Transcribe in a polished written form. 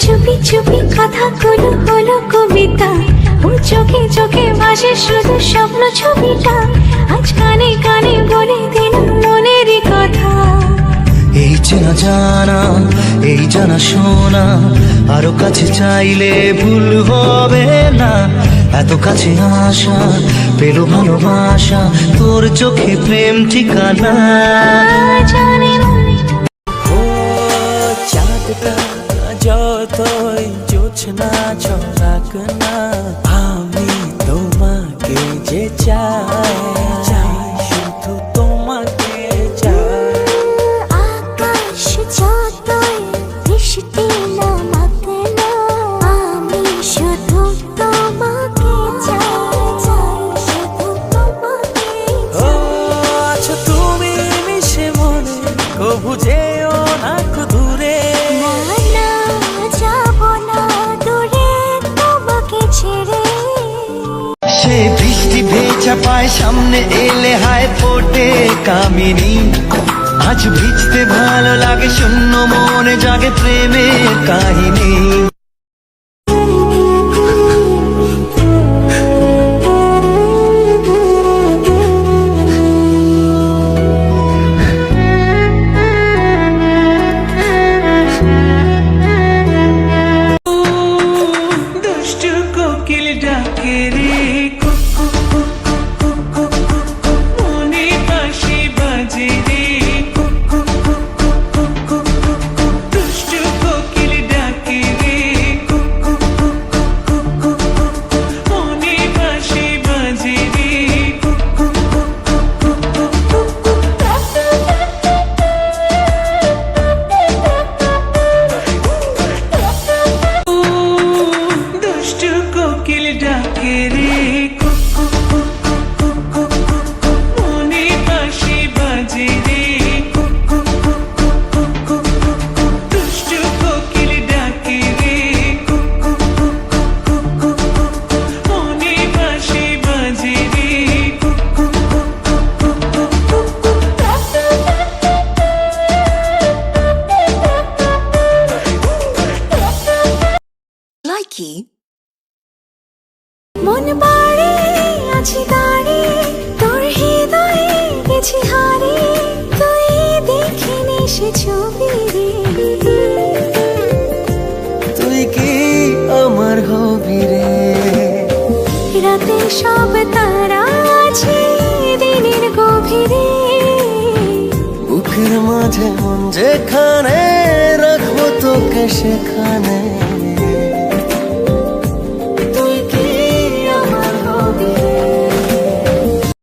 চুপি চুপি কথাগুলো হলো কবিতা, ও চোখে চোখে ভাসে শুধু স্বপ্ন ছবিটা, আজ কানে কানে বলে দিল মনেরই কথা। এই চেনা জানা, এই জানা শোনা, আরো কাছে চাইলে ভুল হবে না। এত কাছে আসা পেলো ভালোবাসা, তোর চোখে প্রেম ঠিকানা। জানে না ও চাঁদটা যতই জোছনা ছড়াক না, আমি তোমাকে যে চাই, শুধু তোমাকে চাই। আকাশ যতই বৃষ্টি নামাক না, আমি শুধু তোমাকে চাই, শুধু তোমাকে ও আছো তুমি মিশে মনে, কবু যেও না দূরে। না না যাব না দূরে তোমাকে ছেড়ে। সে বৃষ্টি ভেজা পায় সামনে এলে হায় ফোটে কামিনী। আজ ভিজতে ভালো লাগে, শূন্য মনে জাগে প্রেমের কাহিনী। দুষ্টু কোকিল ডাকে রে, মনে বাঁশি বাজে রে। দুষ্টু কোকিল ডাকে রে, মনে বাঁশি বাজে রে। দুষ্টু কোকিল ডাকে রে, মনে বাঁশি বাজে রে। দুষ্টু কোকিল ডাকে রে, মনে বাঁশি বাজে রে। Likey. মন বাড়ি আছি দাঁড়ি, তোর হৃদয়ে গেছি হারি, তুই দেখিনি সে ছবি রে। তুই কি আমার হবি রে? রাতে সব তারা আছে দিনের গভীরে, বুকের মাঝে মন যেখানে রাখবো তোকে সেখানে।